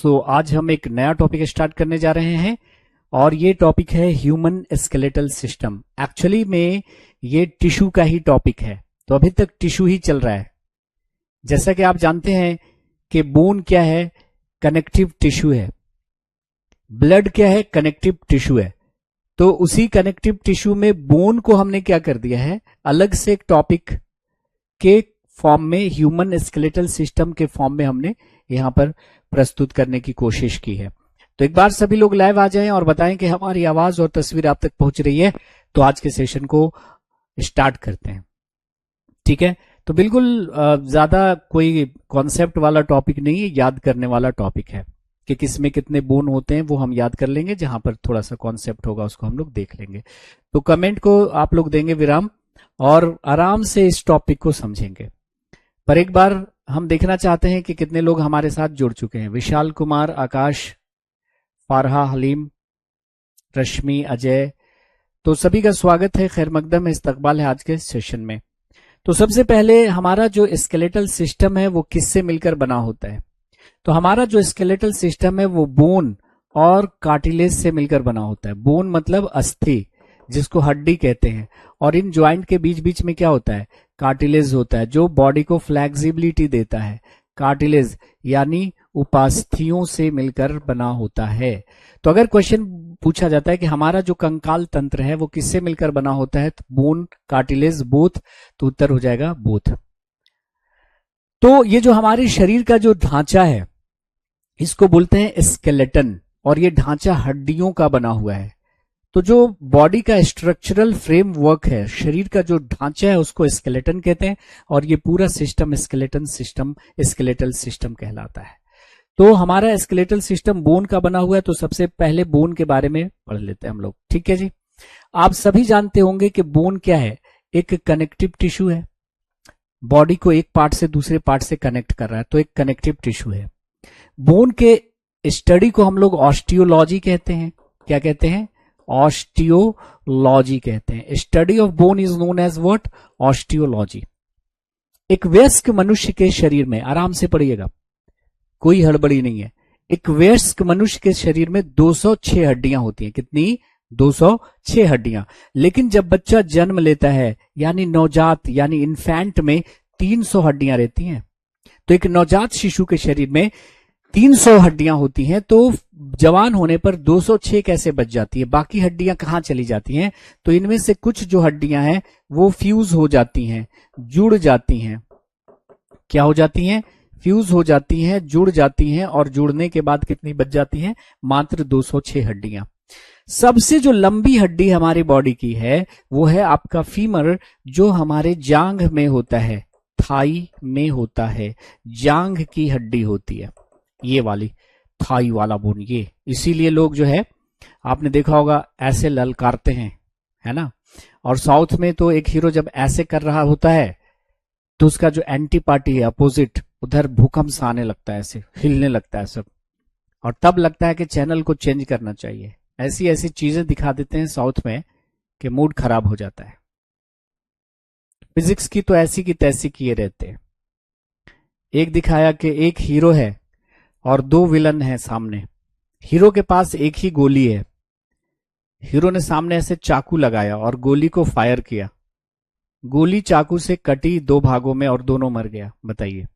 तो आज हम एक नया टॉपिक स्टार्ट करने जा रहे हैं और ये टॉपिक है ह्यूमन स्केलेटल सिस्टम। एक्चुअली में ये टिश्यू का ही टॉपिक है, तो अभी तक टिश्यू ही चल रहा है। जैसा कि आप जानते हैं कि बोन क्या है, कनेक्टिव टिश्यू है। ब्लड क्या है, कनेक्टिव टिश्यू है। तो उसी कनेक्टिव टिश्यू में बोन को हमने क्या कर दिया है, अलग से एक टॉपिक के फॉर्म में, ह्यूमन स्केलेटल सिस्टम के फॉर्म में हमने यहां पर प्रस्तुत करने की कोशिश की है। तो एक बार सभी लोग लाइव आ जाएं और बताएं कि हमारी आवाज और तस्वीर आप तक पहुंच रही है। तो आज के सेशन को स्टार्ट करते हैं। ठीक है, तो बिल्कुल ज्यादा कोई कॉन्सेप्ट वाला टॉपिक नहीं है, याद करने वाला टॉपिक है कि किसमें कितने बोन होते हैं वो हम याद कर लेंगे। जहां पर थोड़ा सा कॉन्सेप्ट होगा उसको हम लोग देख लेंगे। तो कमेंट को आप लोग देंगे विराम और आराम से इस टॉपिक को समझेंगे। पर एक बार हम देखना चाहते हैं कि कितने लोग हमारे साथ जुड़ चुके हैं। विशाल कुमार, आकाश, फारहा, हलीम, रश्मि, अजय, तो सभी का स्वागत है, खैर मकदम इस्तकबाल है आज के सेशन में। तो सबसे पहले हमारा जो स्केलेटल सिस्टम है वो किससे मिलकर बना होता है? तो हमारा जो स्केलेटल सिस्टम है वो बोन और कार्टिलेज से मिलकर बना होता है। बोन मतलब अस्थि, जिसको हड्डी कहते हैं, और इन ज्वाइंट के बीच बीच में क्या होता है, कार्टिलेज होता है, जो बॉडी को फ्लेक्सिबिलिटी देता है। कार्टिलेज यानी उपास्थियों से मिलकर बना होता है। तो अगर क्वेश्चन पूछा जाता है कि हमारा जो कंकाल तंत्र है वो किससे मिलकर बना होता है, तो बोन, कार्टिलेज, बोथ, तो उत्तर हो जाएगा बोथ। तो ये जो हमारे शरीर का जो ढांचा है इसको बोलते हैं स्केलेटन, और ये ढांचा हड्डियों का बना हुआ है। तो जो बॉडी का स्ट्रक्चरल फ्रेमवर्क है, शरीर का जो ढांचा है उसको स्केलेटन कहते हैं, और ये पूरा system skeleton system, skeletal system कहलाता है। तो हमारा स्केलेटल सिस्टम बोन का बना हुआ है। तो सबसे पहले बोन के बारे में पढ़ लेते हैं हम लोग। ठीक है जी, आप सभी जानते होंगे कि बोन क्या है, एक कनेक्टिव टिश्यू है, बॉडी को एक पार्ट से दूसरे पार्ट से कनेक्ट कर रहा है, तो एक कनेक्टिव टिश्यू है। बोन के स्टडी को हम लोग ऑस्टियोलॉजी कहते हैं। क्या कहते हैं? ऑस्टियोलॉजी कहते हैं। Study of bone is known as what? Osteology. एक वयस्क मनुष्य के शरीर में, आराम से पढ़िएगा, कोई हड़बड़ी नहीं है, एक वयस्क मनुष्य के शरीर में 206 हड्डियां होती हैं। कितनी? 206 हड्डियां। लेकिन जब बच्चा जन्म लेता है यानी नवजात यानी इन्फेंट में 300 हड्डियां रहती हैं। तो एक नवजात शिशु के शरीर में 300 हड्डियां होती हैं, तो जवान होने पर 206 कैसे बच जाती है? बाकी हड्डियां कहां चली जाती हैं? तो इनमें से कुछ जो हड्डियां हैं वो फ्यूज हो जाती हैं, जुड़ जाती हैं। क्या हो जाती हैं? फ्यूज हो जाती हैं, जुड़ जाती हैं, और जुड़ने के बाद कितनी बच जाती हैं? मात्र 206 हड्डियां। सबसे जो लंबी हड्डी हमारी बॉडी की है वो है आपका फीमर, जो हमारे जांघ में होता है, थाई में होता है, जांघ की हड्डी होती है, ये वाली थाई वाला बोन। ये इसीलिए लोग जो है, आपने देखा होगा, ऐसे ललकारते हैं, है ना। और साउथ में तो एक हीरो जब ऐसे कर रहा होता है तो उसका जो एंटी पार्टी है, अपोजिट, उधर भूकंप सा आने लगता है, ऐसे हिलने लगता है सब, और तब लगता है कि चैनल को चेंज करना चाहिए। ऐसी ऐसी चीजें दिखा देते हैं साउथ में कि मूड खराब हो जाता है। फिजिक्स की तो ऐसी की तैसी किए रहते हैं। एक दिखाया कि एक हीरो है और 2 विलन है सामने। हीरो के पास एक ही गोली है। हीरो ने सामने ऐसे चाकू लगाया और गोली को फायर किया। गोली चाकू से कटी 2 भागों में और दोनों मर गया। बताइए।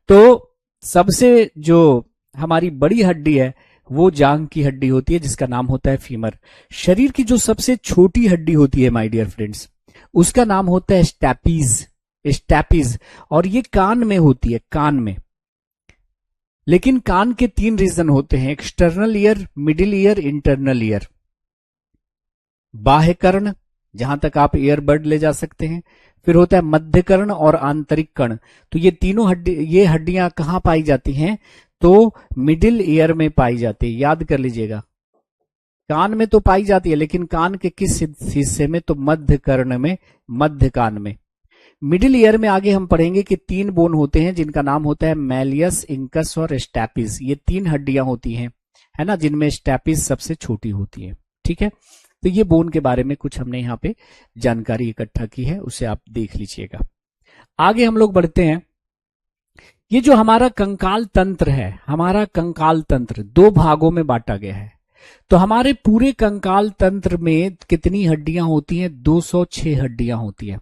तो सबसे जो हमारी बड़ी हड्डी है वो जांघ की हड्डी होती है, जिसका नाम होता है फीमर। शरीर की जो सबसे छोटी हड्डी होती है माय डियर फ्रेंड्स, उसका नाम होता है स्टैपीज। स्टैपीज, और ये कान में होती है, कान में। लेकिन कान के 3 रीजन होते हैं, external ear, middle ear, internal ear. बाह्य कर्ण, जहां तक आप ईयरबड ले जा सकते हैं, फिर होता है मध्य कर्ण और आंतरिक कर्ण। तो ये तीनों ये हड्डियां कहां पाई जाती हैं? तो मिडिल ईयर में पाई जाती है। याद कर लीजिएगा, कान में तो पाई जाती है, लेकिन कान के किस हिस्से में? तो मध्य कर्ण में, मध्य कान में। मिडिल ईयर में आगे हम पढ़ेंगे कि 3 बोन होते हैं, जिनका नाम होता है मैलियस, इंकस और स्टैपिस। ये 3 हड्डियां होती हैं, है ना, जिनमें स्टैपिस सबसे छोटी होती है। ठीक है, तो ये बोन के बारे में कुछ हमने यहाँ पे जानकारी इकट्ठा की है, उसे आप देख लीजिएगा। आगे हम लोग बढ़ते हैं ये जो हमारा कंकाल तंत्र है, हमारा कंकाल तंत्र दो भागों में बांटा गया है। तो हमारे पूरे कंकाल तंत्र में कितनी हड्डियां होती हैं? 206 हड्डियां होती हैं।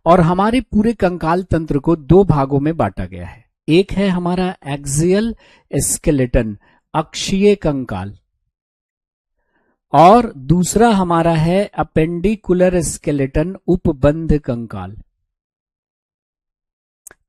और हमारे पूरे कंकाल तंत्र को दो भागों में बांटा गया है। एक है हमारा एक्सियल स्केलेटन, अक्षीय कंकाल, और दूसरा हमारा है अपेंडिकुलर स्केलेटन, उपबंध कंकाल।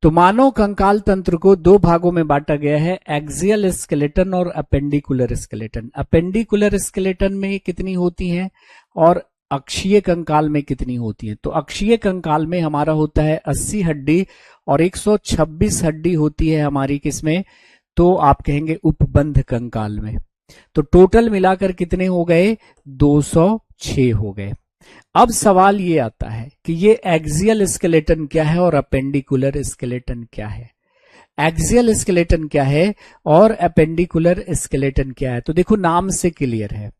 तो मानव कंकाल तंत्र को दो भागों में बांटा गया है, एक्सियल स्केलेटन और अपेंडिकुलर स्केलेटन। अपेंडिकुलर स्केलेटन में कितनी होती हैं और अक्षीय कंकाल में कितनी होती है? तो अक्षीय कंकाल में हमारा होता है 80 हड्डी और 126 हड्डी होती है हमारी किसमें? तो आप कहेंगे उपबंध कंकाल में। तो टोटल मिलाकर कितने हो गए? 206 हो गए। अब सवाल ये आता है कि ये एक्सियल स्केलेटन क्या है और अपेंडिकुलर स्केलेटन क्या है? एक्सियल स्केलेटन क्या है और अपेंडिकुलर स्केलेटन क्या है? तो देखो नाम से क्लियर है,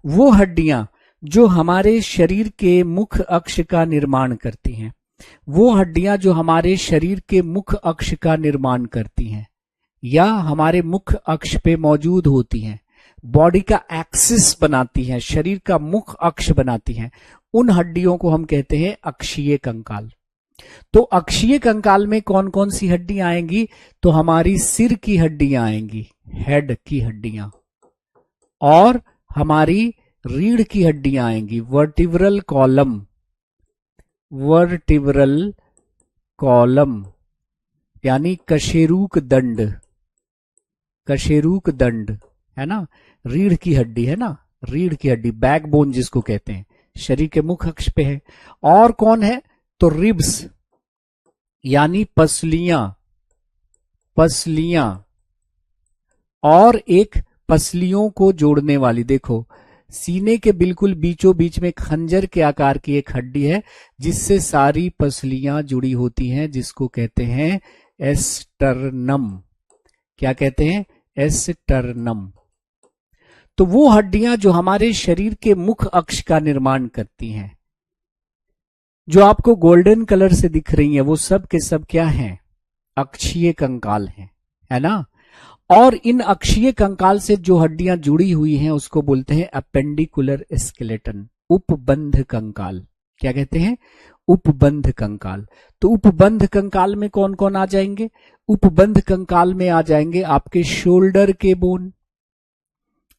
वो हड्डियां जो हमारे शरीर के मुख्य अक्ष का निर्माण करती हैं, वो हड्डियां जो हमारे शरीर के मुख्य अक्ष का निर्माण करती हैं या हमारे मुख्य अक्ष पे मौजूद होती हैं, बॉडी का एक्सिस बनाती हैं, शरीर का मुख्य अक्ष बनाती हैं, उन हड्डियों को हम कहते हैं अक्षीय कंकाल। तो अक्षीय कंकाल में कौन कौन सी हड्डियां आएंगी? तो हमारी सिर की हड्डियां आएंगी, हेड की हड्डियां, और हमारी रीढ़ की हड्डियां आएंगी, वर्टिब्रल कॉलम, वर्टिब्रल कॉलम यानी कशेरुक दंड, कशेरुक दंड है ना, रीढ़ की हड्डी है ना, रीढ़ की हड्डी, बैकबोन जिसको कहते हैं, शरीर के मुख्य अक्ष पे है। और कौन है? तो रिब्स यानी पसलियां, पसलियां, और एक पसलियों को जोड़ने वाली, देखो सीने के बिल्कुल बीचों बीच में खंजर के आकार की एक हड्डी है जिससे सारी पसलियां जुड़ी होती हैं, जिसको कहते हैं एस्टर्नम। क्या कहते हैं? एस्टर्नम। तो वो हड्डियां जो हमारे शरीर के मुख्य अक्ष का निर्माण करती हैं, जो आपको गोल्डन कलर से दिख रही हैं, वो सब के सब क्या हैं? अक्षीय कंकाल हैं, है ना। और इन अक्षीय कंकाल से जो हड्डियां जुड़ी हुई हैं उसको बोलते हैं अपेंडिकुलर स्केलेटन, उपबंध कंकाल। क्या कहते हैं? उपबंध कंकाल। तो उपबंध कंकाल में कौन कौन आ जाएंगे? उपबंध कंकाल में आ जाएंगे आपके शोल्डर के बोन,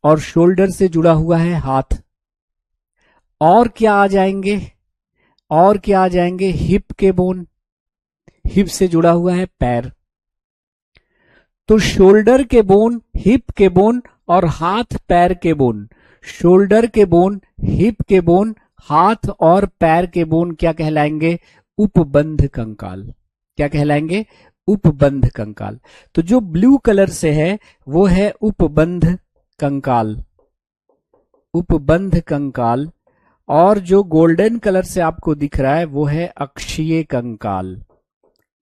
और शोल्डर से जुड़ा हुआ है हाथ। और क्या आ जाएंगे? और क्या आ जाएंगे? हिप के बोन, हिप से जुड़ा हुआ है पैर। तो शोल्डर के बोन, हिप के बोन और हाथ पैर के बोन, शोल्डर के बोन, हिप के बोन, हाथ और पैर के बोन क्या कहलाएंगे? उपबंध कंकाल। क्या कहलाएंगे? उपबंध कंकाल। तो जो ब्लू कलर से है वो है उपबंध कंकाल, उपबंध कंकाल, और जो गोल्डन कलर से आपको दिख रहा है वो है अक्षीय कंकाल।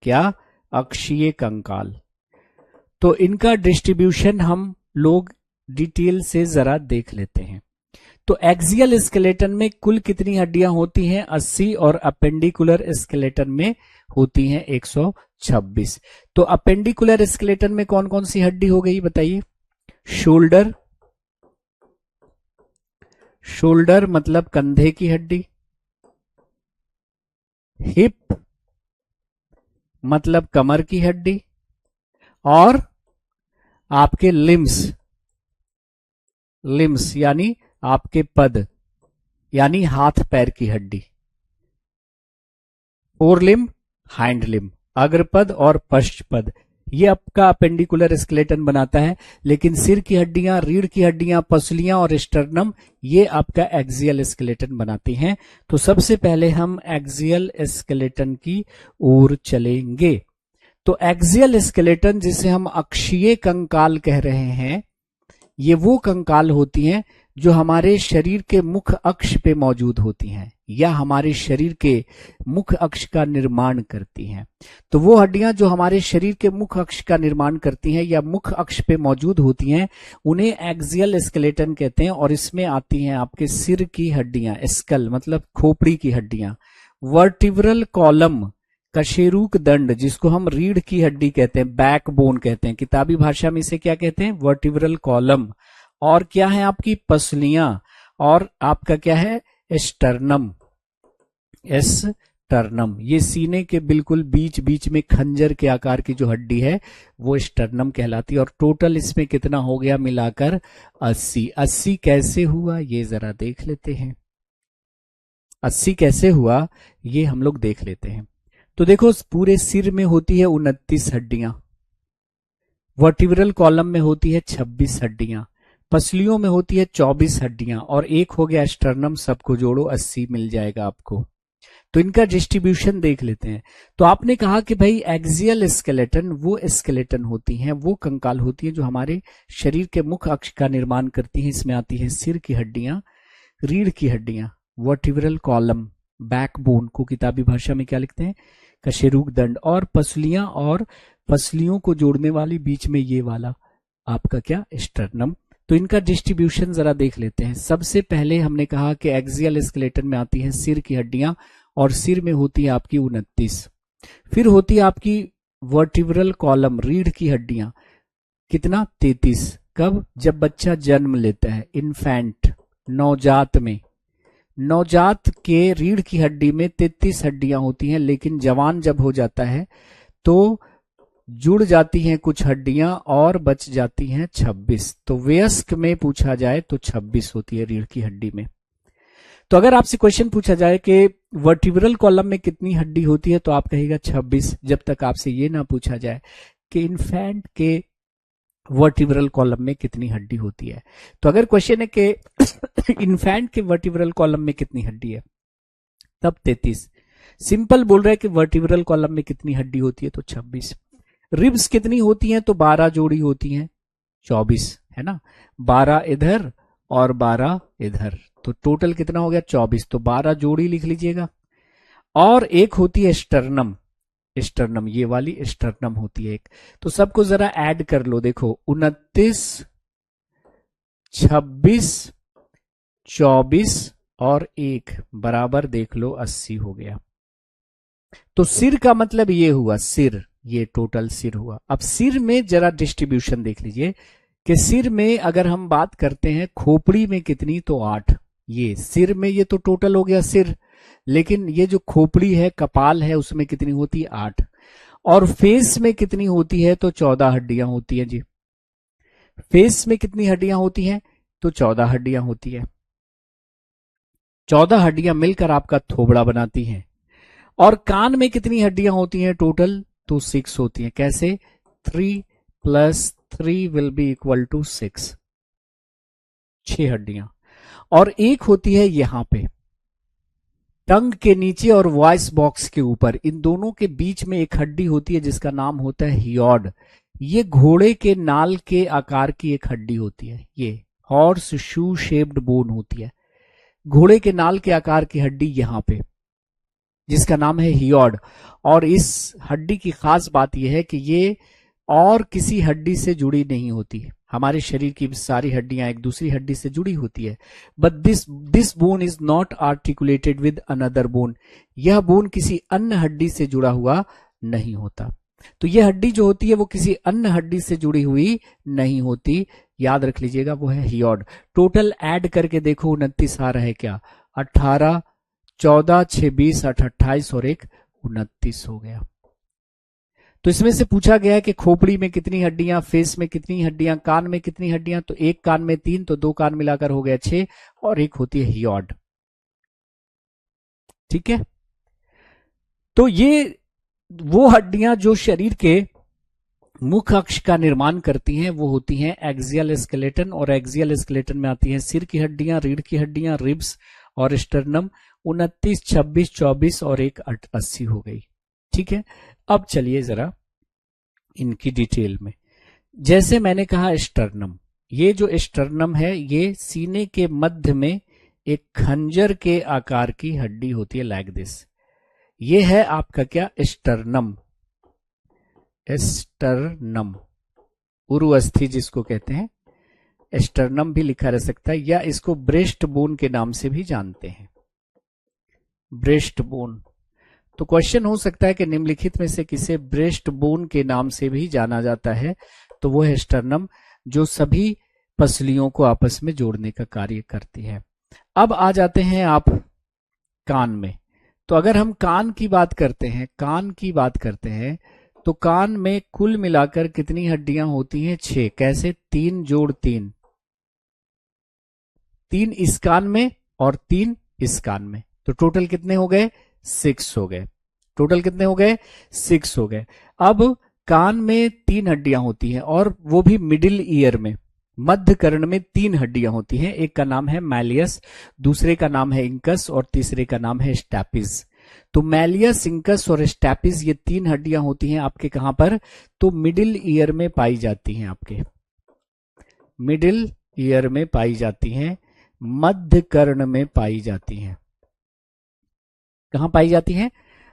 क्या? अक्षीय कंकाल। तो इनका डिस्ट्रीब्यूशन हम लोग डिटेल से जरा देख लेते हैं। तो एक्सियल स्केलेटन में कुल कितनी हड्डियां होती हैं? 80, और अपेंडिकुलर स्केलेटन में होती हैं 126। तो अपेंडिकुलर स्केलेटन में कौन कौन सी हड्डी हो गई बताइए? शोल्डर, शोल्डर मतलब कंधे की हड्डी, हिप मतलब कमर की हड्डी, और आपके लिम्स, लिम्स यानी आपके पद यानी हाथ पैर की हड्डी, फोर लिम, हाइंड लिम, अग्रपद और पश्च पद, ये आपका अपेंडिकुलर स्केलेटन बनाता है। लेकिन सिर की हड्डियां, रीढ़ की हड्डियां, पसलियां और स्टर्नम ये आपका एक्सियल स्केलेटन बनाती हैं। तो सबसे पहले हम एक्सियल स्केलेटन की ओर चलेंगे। तो एक्सियल स्केलेटन जिसे हम अक्षीय कंकाल कह रहे हैं, ये वो कंकाल होती हैं जो हमारे शरीर के मुख्य अक्ष पे मौजूद होती हैं या हमारे शरीर के मुख्य अक्ष का निर्माण करती हैं। तो वो हड्डियां जो हमारे शरीर के मुख्य अक्ष का निर्माण करती हैं या मुख्य अक्ष पे मौजूद होती हैं उन्हें एक्सियल स्केलेटन कहते हैं। और इसमें आती हैं आपके सिर की हड्डियां, स्कल मतलब खोपड़ी की हड्डियां, वर्टिब्रल कॉलम कशेरुक दंड, जिसको हम रीढ़ की हड्डी कहते हैं, बैक बोन कहते हैं, किताबी भाषा में इसे क्या कहते हैं, वर्टिब्रल कॉलम। और क्या है आपकी पसलियां, और आपका क्या है स्टर्नम, स्टर्नम। ये सीने के बिल्कुल बीच बीच में खंजर के आकार की जो हड्डी है वो स्टर्नम कहलाती है। और टोटल इसमें कितना हो गया मिलाकर 80। 80 कैसे हुआ ये जरा देख लेते हैं। 80 कैसे हुआ ये हम लोग देख लेते हैं। तो देखो पूरे सिर में होती है 29 हड्डियां, वर्टिब्रल कॉलम में होती है 26 हड्डियां, पसलियों में होती है 24 हड्डियां, और एक हो गया स्टर्नम, सबको जोड़ो 80 मिल जाएगा आपको। तो इनका डिस्ट्रीब्यूशन देख लेते हैं। तो आपने कहा कि भाई एक्सियल स्केलेटन वो स्केलेटन होती हैं, वो कंकाल होती है जो हमारे शरीर के मुख्य अक्ष का निर्माण करती हैं। इसमें आती है सिर की हड्डियां, रीढ़ की हड्डियां, वर्टिब्रल कॉलम, बैकबोन को किताबी भाषा में क्या लिखते हैं, कशेरुक दंड, और पसलियां, और पसलियों को जोड़ने वाली बीच में ये वाला आपका क्या स्टर्नम। तो इनका डिस्ट्रीब्यूशन जरा देख लेते हैं। सबसे पहले हमने कहा कि एक्सियल स्केलेटन में आती है सिर की हड्डियां, और सिर में होती है आपकी 29। फिर होती है आपकी वर्टिब्रल कॉलम, रीढ़ की हड्डियां, कितना 33। कब, जब बच्चा जन्म लेता है, इन्फेंट, नवजात में, नवजात के रीढ़ की हड्डी में 33 हड्डियां होती हैं, लेकिन जवान जब हो जाता है तो जुड़ जाती हैं कुछ हड्डियां और बच जाती हैं 26। तो वयस्क में पूछा जाए तो 26 होती है रीढ़ की हड्डी में। तो अगर आपसे क्वेश्चन पूछा जाए कि वर्टिब्रल कॉलम में कितनी हड्डी होती है तो आप कहेगा 26, जब तक आपसे ये ना पूछा जाए कि इन्फेंट के वर्टिब्रल कॉलम में कितनी हड्डी होती है। तो अगर क्वेश्चन है कि इन्फेंट के वर्टिब्रल कॉलम में कितनी हड्डी है, तब 33। सिंपल बोल रहा है कि वर्टिब्रल कॉलम में कितनी हड्डी होती है, तो 26। रिब्स कितनी होती हैं, तो 12 जोड़ी होती हैं, 24 है ना, 12 इधर और 12 इधर, तो टोटल कितना हो गया 24। तो 12 जोड़ी लिख लीजिएगा। और एक होती है स्टर्नम, स्टर्नम ये वाली स्टर्नम होती है एक। तो सबको जरा ऐड कर लो, देखो 29, 26, 24 और 1 बराबर देख लो 80 हो गया। तो सिर का मतलब ये हुआ, सिर, ये टोटल सिर हुआ। अब सिर में जरा डिस्ट्रीब्यूशन देख लीजिए कि सिर में अगर हम बात करते हैं खोपड़ी में कितनी, तो 8। ये सिर में ये तो टोटल हो गया सिर, लेकिन ये जो खोपड़ी है, कपाल है, उसमें कितनी होती है 8। और फेस में कितनी होती है, तो 14 हड्डियां होती हैं जी। फेस में कितनी हड्डियां होती हैं, तो 14 हड्डियां होती है। 14 हड्डियां मिलकर आपका थोबड़ा बनाती हैं। और कान में कितनी हड्डियां होती हैं टोटल, तो 6 होती हैं। कैसे, 3 + 3 विल बी इक्वल टू 6, 6 हड्डियां। और एक होती है यहां पे टंग के नीचे और वॉइस बॉक्स के ऊपर, इन दोनों के बीच में एक हड्डी होती है जिसका नाम होता है हियोड। ये घोड़े के नाल के आकार की एक हड्डी होती है, ये हॉर्स शू शेप्ड बोन होती है, घोड़े के नाल के आकार की हड्डी यहां पे, जिसका नाम है हियोड। और इस हड्डी की खास बात यह है कि ये और किसी हड्डी से जुड़ी नहीं होती। हमारे शरीर की सारी हड्डियां एक दूसरी हड्डी से जुड़ी होती है, but this bone is not articulated with another bone. यह बोन किसी अन्य हड्डी से जुड़ा हुआ नहीं होता। तो यह हड्डी जो होती है वो किसी अन्य हड्डी से जुड़ी हुई नहीं होती, याद रख लीजिएगा, वो है हियोड। टोटल ऐड करके देखो 29 आ रहा है क्या, 18, 14, 6, 20, 8, 28 और 1 29 हो गया। तो इसमें से पूछा गया है कि खोपड़ी में कितनी हड्डियां, फेस में कितनी हड्डियां, कान में कितनी हड्डियां, तो एक कान में 3, तो 2 कान मिलाकर हो गया 6, और एक होती है हियोड। ठीक है, तो ये वो हड्डियां जो शरीर के मुख्य अक्ष का निर्माण करती हैं वो होती हैं एक्सियल स्केलेटन, और एक्सियल स्केलेटन में आती हैं सिर की हड्डियां, रीढ़ की हड्डियां, रिब्स और स्टर्नम। 29, 26, 24 और 1 80 हो गई। ठीक है, अब चलिए जरा इनकी डिटेल में। जैसे मैंने कहा स्टर्नम, ये जो स्टर्नम है ये सीने के मध्य में एक खंजर के आकार की हड्डी होती है, लाइक दिस। ये है आपका क्या, स्टर्नम, स्टर्नम, उरुअस्थि जिसको कहते हैं, स्टर्नम भी लिखा रह सकता है, या इसको ब्रेस्ट बोन के नाम से भी जानते हैं, ब्रेस्ट बोन। तो क्वेश्चन हो सकता है कि निम्नलिखित में से किसे ब्रेस्ट बोन के नाम से भी जाना जाता है, तो वो है स्टर्नम, जो सभी पसलियों को आपस में जोड़ने का कार्य करती है। अब आ जाते हैं आप कान में। तो अगर हम कान की बात करते हैं, तो कान में कुल मिलाकर कितनी हड्डियां होती हैं? 6। कैसे? 3 जोड़ 3, 3 इस कान में और 3 इस कान में, तो टोटल कितने हो गए? 6 हो गए। टोटल कितने हो गए? 6 हो गए। अब कान में 3 हड्डियां होती हैं, और वो भी मिडिल ईयर में, मध्य कर्ण में 3 हड्डियां होती हैं। एक का नाम है मैलियस, दूसरे का नाम है इंकस और तीसरे का नाम है स्टैपिस। तो मैलियस, इंकस और स्टैपिस, ये 3 हड्डियां होती हैं आपके कहां पर? तो मिडिल ईयर में पाई जाती हैं, आपके मिडिल ईयर में पाई जाती हैं, मध्य कर्ण में पाई जाती हैं। कहां पाई जाती हैं?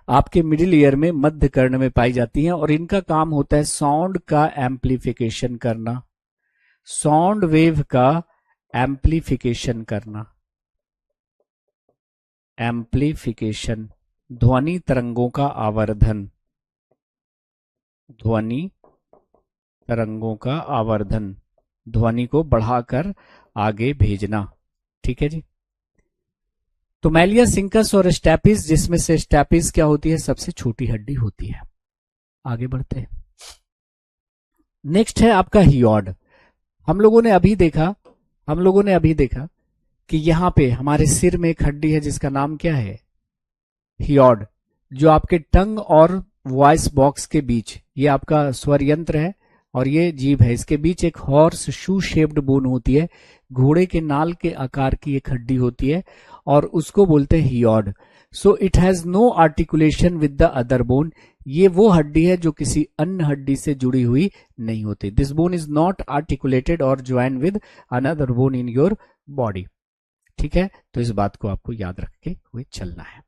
आपके मिडिल ईयर में, मध्य कर्ण में पाई जाती हैं, और इनका काम होता है साउंड का एम्प्लीफिकेशन करना, साउंड वेव का एम्प्लीफिकेशन करना, एम्प्लीफिकेशन, ध्वनि तरंगों का आवर्धन, ध्वनि तरंगों का आवर्धन, ध्वनि को बढ़ाकर आगे भेजना। ठीक है जी। तो मैलियस, इंकस और स्टैपिस, जिसमें से स्टैपिस क्या होती है? सबसे छोटी हड्डी होती है। आगे बढ़ते हैं। नेक्स्ट है आपका हियोड। हम लोगों ने अभी देखा कि यहां पे हमारे सिर में एक हड्डी है जिसका नाम क्या है? हियोड, जो आपके टंग और वॉइस बॉक्स के बीच, ये आपका स्वर यंत्र है और ये जीभ है, इसके बीच एक हॉर्स शू शेप्ड बोन होती है, घोड़े के नाल के आकार की एक हड्डी होती है, और उसको बोलते हैं hyoid. So it has no articulation with the other bone. ये वो हड्डी है जो किसी अन्य हड्डी से जुड़ी हुई नहीं होती। This bone is not articulated और join with another bone in your body. ठीक है, तो इस बात को आपको याद रख के हुए चलना है।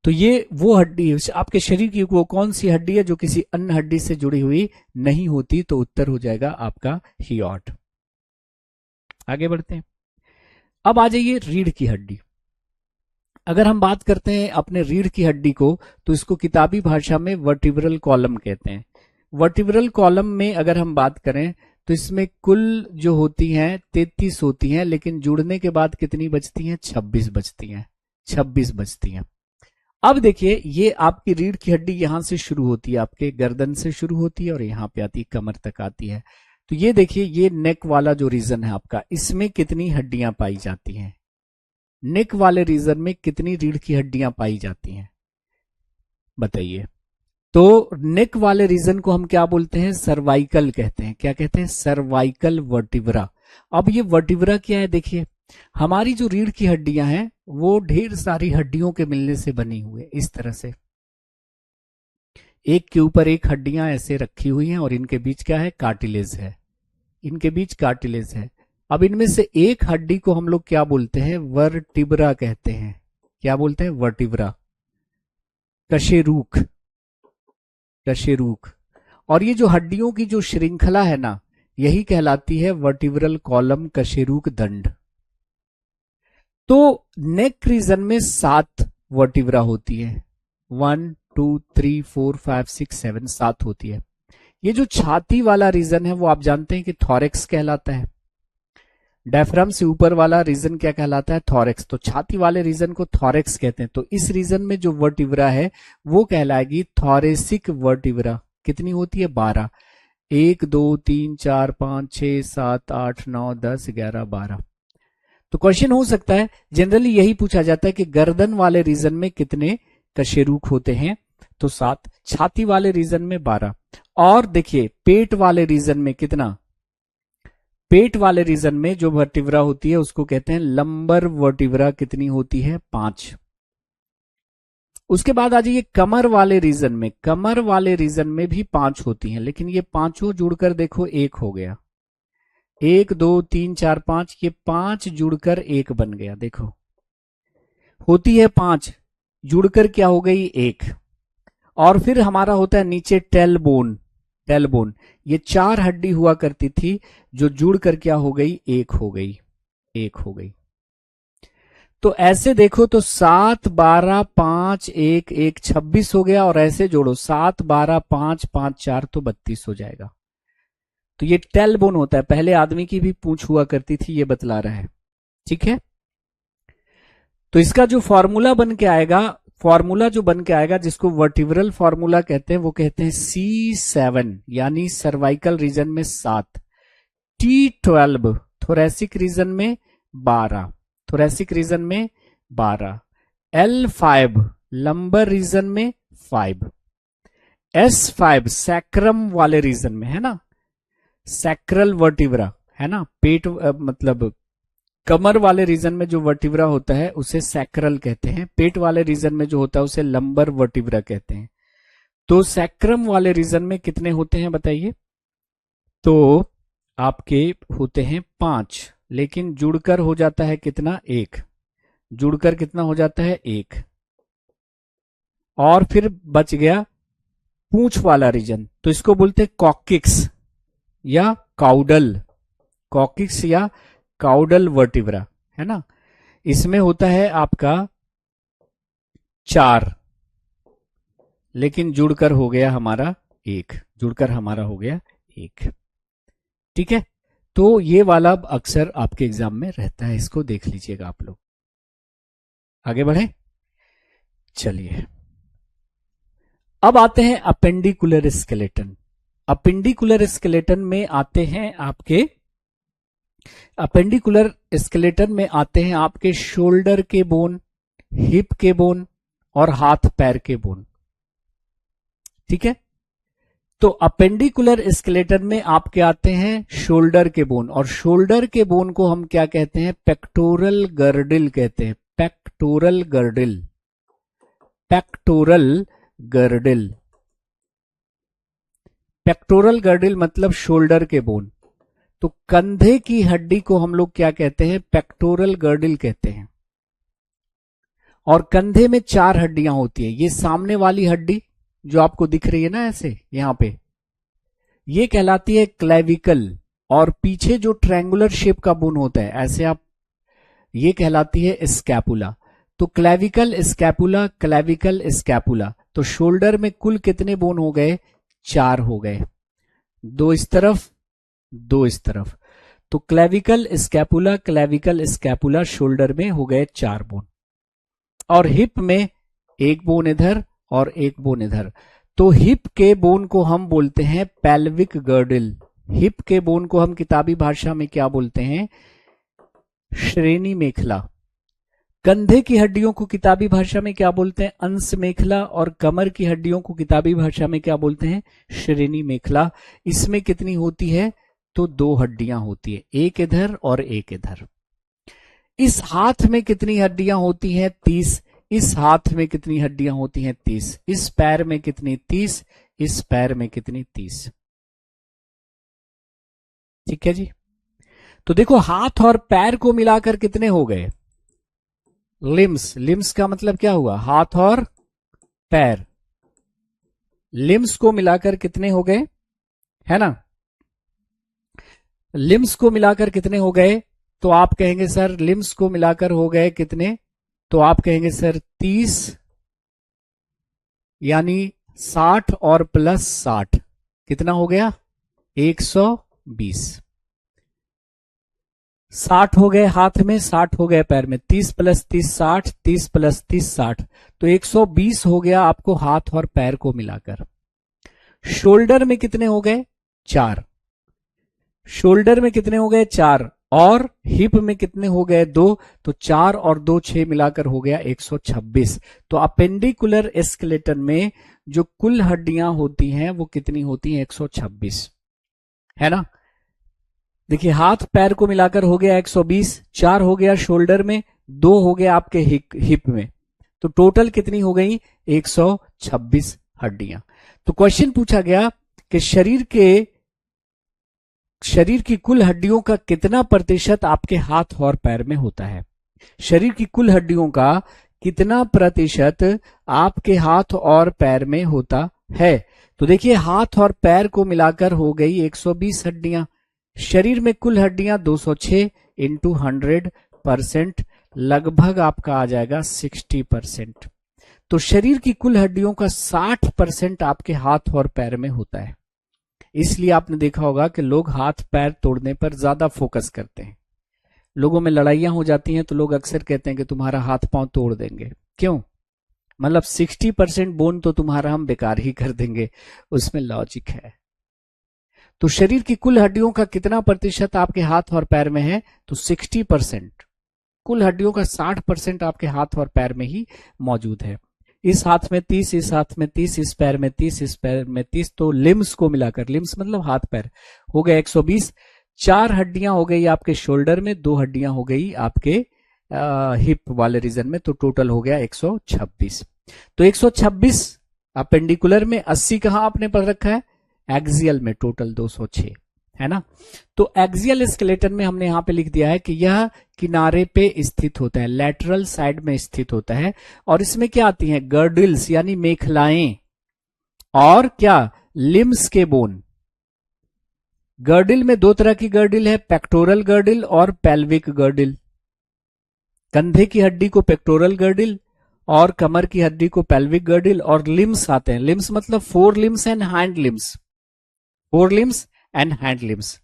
तो ये वो हड्डी है आपके शरीर की, वो कौन सी हड्डी है जो किसी अन्य हड्डी से जुड़ी हुई नहीं होती? तो उत्तर हो जाएगा आपका हियोड। आगे बढ़ते हैं। अब आ जाइए रीढ़ की हड्डी। अगर हम बात करते हैं अपने रीढ़ की हड्डी को, तो इसको किताबी भाषा में वर्टिब्रल कॉलम कहते हैं। वर्टिब्रल कॉलम में अगर हम बात करें तो इसमें कुल जो होती हैं 33 होती हैं, लेकिन जुड़ने के बाद कितनी बचती हैं? 26 बचती हैं। 26 बचती हैं। अब देखिए, ये आपकी रीढ़ की हड्डी यहां से शुरू होती है, आपके गर्दन से शुरू होती है और यहां पे आती, कमर तक आती है। तो ये देखिए, ये नेक वाला जो रीजन है आपका, इसमें कितनी हड्डियां पाई जाती हैं? नेक वाले रीजन में कितनी रीढ़ की हड्डियां पाई जाती हैं? बताइए। तो नेक वाले रीजन को हम क्या बोलते हैं? सर्वाइकल कहते हैं। क्या कहते हैं? Cervical vertebra. अब ये वर्टिब्रा क्या है? देखिए, हमारी जो रीढ़ की हड्डियां हैं वो ढेर सारी हड्डियों के मिलने से बनी हुई है। इस तरह से एक के ऊपर एक हड्डियां ऐसे रखी हुई हैं, और इनके बीच क्या है? कार्टिलेज है। इनके बीच कार्टिलेज है। अब इनमें से एक हड्डी को हम लोग क्या बोलते हैं? वर्टिब्रा कहते हैं। क्या बोलते हैं? वर्टिब्रा, कशेरुक, कशेरुक। और ये जो हड्डियों की जो श्रृंखला है ना, यही कहलाती है वर्टिब्रल कॉलम, कशेरुक दंड। तो नेक रीजन में 7 वर्टिब्रा होती है। 1 2 3 4 5 6 7, 7 होती है। ये जो छाती वाला रीजन है वो आप जानते हैं कि थॉरेक्स कहलाता है। डायफ्राम से ऊपर वाला रीजन क्या कहलाता है? थॉरेक्स। तो छाती वाले रीजन को थॉरेक्स कहते हैं। तो इस रीजन में जो वर्टिब्रा है वो कहलाएगी थॉरेसिक वर्टिब्रा। कितनी होती है? 12। 1 2 3 4 5 6 7 8 9 10 11 12। तो क्वेश्चन हो सकता है, जनरली यही पूछा जाता है कि गर्दन वाले रीजन में कितने कशेरुक होते हैं? तो 7। छाती वाले रीजन में 12। और देखिए, पेट वाले रीजन में कितना? पेट वाले रीजन में जो वर्टिब्रा होती है उसको कहते हैं लंबर वर्टिब्रा। कितनी होती है? 5। उसके बाद आ जाइए कमर वाले रीजन में। कमर वाले रीजन में भी 5 होती हैं, लेकिन ये पांचों जुड़कर देखो 1 हो गया। 1 2 3 4 5, ये 5 जुड़कर 1 बन गया। देखो, होती है 5, जुड़कर क्या हो गई? 1। और फिर हमारा होता है नीचे टेल बोन। टेल बोन, ये 4 हड्डी हुआ करती थी जो जुड़कर क्या हो गई? 1 हो गई। 1 हो गई। तो ऐसे देखो तो 7, 12, 5, 1, 1, 26 हो गया, और ऐसे जोड़ो 7, 12, 5, 5, 4 तो 32 हो जाएगा। तो ये टेल बोन होता है, पहले आदमी की भी पूंछ हुआ करती थी, ये बतला रहा है। ठीक है, तो इसका जो फॉर्मूला बन के आएगा, फॉर्मूला जो बन के आएगा जिसको वर्टिब्रल फॉर्मूला कहते हैं, वो कहते हैं C7 यानी सर्वाइकल रीजन में 7, T12 थोरेसिक रीजन में 12, थोरेसिक रीजन में 12, L5 लंबर रीजन में 5, S5 सैक्रम वाले रीजन में, है ना, सैक्रल वर्टिब्रा, है ना, पेट मतलब कमर वाले रीजन में जो वर्टिब्रा होता है उसे सैक्रल कहते हैं, पेट वाले रीजन में जो होता है उसे लंबर वर्टिब्रा कहते हैं। तो सैक्रम वाले रीजन में कितने होते हैं बताइए? तो आपके होते हैं 5, लेकिन जुड़कर हो जाता है कितना? 1, जुड़कर कितना हो जाता है? 1, और फिर बच गया पूंछ वाला रीजन, तो इसको बोलते हैं कॉकिक्स या काउडल, कॉकिक्स या काउडल वर्टिब्रा, है ना। इसमें होता है आपका 4, लेकिन जुड़कर हो गया हमारा 1, जुड़कर हमारा हो गया 1। ठीक है, तो ये वाला अक्सर आपके एग्जाम में रहता है, इसको देख लीजिएगा आप लोग। आगे बढ़े, चलिए अब आते हैं अपेंडिकुलर स्केलेटन। अपेंडिकुलर स्केलेटन में आते हैं आपके, अपेंडिकुलर स्केलेटन में आते हैं आपके शोल्डर के बोन, हिप के बोन और हाथ पैर के बोन। ठीक है, तो अपेंडिकुलर स्केलेटन में आपके आते हैं शोल्डर के बोन, और शोल्डर के बोन को हम क्या कहते हैं? पेक्टोरल गर्डिल कहते हैं, pectoral girdle, pectoral girdle, pectoral girdle मतलब शोल्डर के बोन। तो कंधे की हड्डी को हम लोग क्या कहते हैं? पेक्टोरल गर्डिल कहते हैं। और कंधे में 4 हड्डियां होती है, ये सामने वाली हड्डी जो आपको दिख रही है ना ऐसे यहां पे, ये कहलाती है क्लेविकल, और पीछे जो ट्रायंगुलर शेप का बोन होता है ऐसे आप, ये कहलाती है स्कैपुला। तो क्लेविकल स्कैपुला, क्लेविकल स्कैपुला, तो शोल्डर में कुल कितने बोन हो गए? 4 हो गए, 2 इस तरफ 2 इस तरफ। तो clavicle scapula, clavicle scapula shoulder में हो गए 4 बोन, और हिप में 1 बोन इधर और 1 बोन इधर। तो हिप के बोन को हम बोलते हैं पेल्विक गर्डिल, हिप के बोन को हम किताबी भाषा में क्या बोलते हैं? श्रेणी मेखला। कंधे की हड्डियों को किताबी भाषा में क्या बोलते हैं? अंश मेखला, और कमर की हड्डियों को किताबी भाषा में क्या बोलते हैं? श्रेणी मेखला। इसमें कितनी होती है? तो 2 हड्डियां होती है, 1 इधर और 1 इधर। इस हाथ में कितनी हड्डियां होती हैं? 30। इस हाथ में कितनी हड्डियां होती हैं? 30। इस पैर में कितनी? 30। इस पैर में कितनी? 30। ठीक है जी, तो देखो हाथ और पैर को मिलाकर कितने हो गए? लिम्स। लिम्स का मतलब क्या हुआ? हाथ और पैर। लिम्स को मिलाकर कितने हो गए? है ना, लिम्स को मिलाकर कितने हो गए? तो आप कहेंगे सर लिम्स को मिलाकर हो गए कितने? तो आप कहेंगे सर 30, यानी 60 और प्लस 60 कितना हो गया? 120। 60 हो गए हाथ में, 60 हो गए पैर में, 30 प्लस 30 60, 30 प्लस 30 60, तो 120 हो गया आपको हाथ और पैर को मिलाकर। शोल्डर में कितने हो गए? 4। शोल्डर में कितने हो गए? 4, और हिप में कितने हो गए? 2, तो 4 और 2 6 मिलाकर हो गया 126। तो अपेंडिकुलर स्केलेटन में जो कुल हड्डियां होती हैं वो कितनी होती हैं? 126, है ना। देखिए हाथ पैर को मिलाकर हो गया 120, 4 हो गया शोल्डर में, 2 हो गया आपके हिप में, तो टोटल कितनी हो गई? 126 हड्डियां। तो क्वेश्चन पूछा गया कि शरीर की कुल हड्डियों का कितना प्रतिशत आपके हाथ और पैर में होता है? शरीर की कुल हड्डियों का कितना प्रतिशत आपके हाथ और पैर में होता है? तो देखिए हाथ और पैर को मिलाकर हो गई 120 हड्डियां। शरीर में कुल हड्डियां 206 इंटू 100%, लगभग आपका आ जाएगा 60%। तो शरीर की कुल हड्डियों का 60% आपके हाथ और पैर में होता है। इसलिए आपने देखा होगा कि लोग हाथ पैर तोड़ने पर ज्यादा फोकस करते हैं। लोगों में लड़ाइयां हो जाती हैं तो लोग अक्सर कहते हैं कि तुम्हारा हाथ पांव तोड़ देंगे। क्यों? मतलब 60% बोन तो तुम्हारा हम बेकार ही कर देंगे, उसमें लॉजिक है। तो शरीर की कुल हड्डियों का कितना प्रतिशत आपके हाथ और पैर में है? तो 60%। कुल हड्डियों का 60% आपके हाथ और पैर में ही मौजूद है। इस हाथ में 30, इस हाथ में 30, इस पैर में 30, इस पैर में 30, तो लिम्स को मिलाकर, लिम्स मतलब हाथ पैर, हो गए 120। 4 हड्डियां हो गई आपके शोल्डर में, 2 हड्डियां हो गई आपके हिप वाले रीजन में, तो टोटल हो गया 126। तो 126 अपेंडिकुलर में, 80 कहां आपने पढ़ रखा है? एक्सियल में, टोटल 206 है ना। तो एक्सियल स्केलेटन में हमने यहां पे लिख दिया है कि यह किनारे पे स्थित होता है, लैटरल साइड में स्थित होता है। और इसमें क्या आती हैं? गर्डिल्स यानी मेखलाएं, और क्या? लिम्स के बोन। गर्डिल में 2 तरह की गर्डिल है, पेक्टोरल गर्डिल और पेल्विक गर्डिल। कंधे की हड्डी को पेक्टोरल गर्डिल और कमर की हड्डी को पेल्विक गर्डिल। और लिम्स आते हैं, लिम्स मतलब 4 limbs and hand limbs, 4 limbs and hand limbs.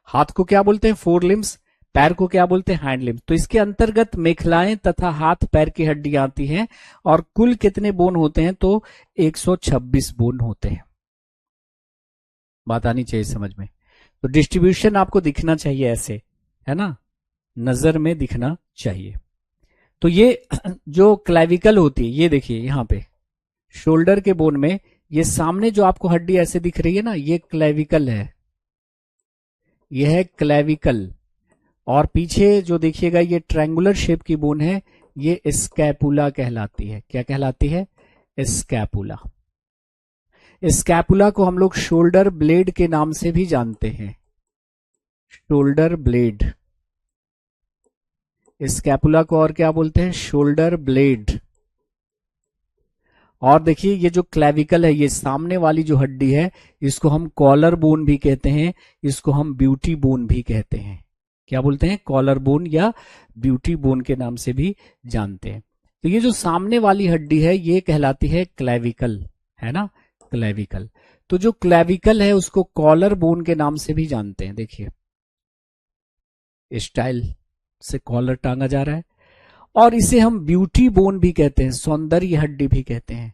हाथ को क्या बोलते हैं? 4 लिम्स। पैर को क्या बोलते हैं? Hand limbs. तो इसके अंतर्गत मेखलाएं तथा हाथ पैर की हड्डियां आती हैं। और कुल कितने बोन होते हैं? तो 126 बोन होते हैं। बात आनी चाहिए समझ में। तो डिस्ट्रीब्यूशन आपको दिखना चाहिए ऐसे, है ना, नजर में दिखना चाहिए। तो ये जो क्लेविकल होती है, ये देखिए यहां पे शोल्डर के बोन में, ये सामने जो आपको हड्डी ऐसे दिख रही है ना, ये क्लेविकल है, यह है क्लेविकल। और पीछे जो देखिएगा ये ट्रायंगुलर शेप की बोन है, ये स्कैपुला कहलाती है। क्या कहलाती है? स्कैपुला। स्कैपुला को हम लोग शोल्डर ब्लेड के नाम से भी जानते हैं, शोल्डर ब्लेड। स्कैपुला को और क्या बोलते हैं? Shoulder blade. और देखिए ये जो क्लेविकल है, ये सामने वाली जो हड्डी है, इसको हम कॉलर बोन भी कहते हैं, इसको हम ब्यूटी बोन भी कहते हैं। क्या बोलते हैं? कॉलर बोन या ब्यूटी बोन के नाम से भी जानते हैं। तो ये जो सामने वाली हड्डी है, ये कहलाती है क्लेविकल, है ना, क्लेविकल। तो जो क्लेविकल है उसको कॉलर बोन के नाम से भी जानते हैं। देखिए स्टाइल से कॉलर टांगा जा रहा है। और इसे हम ब्यूटी बोन भी कहते हैं, सौंदर्य हड्डी भी कहते हैं।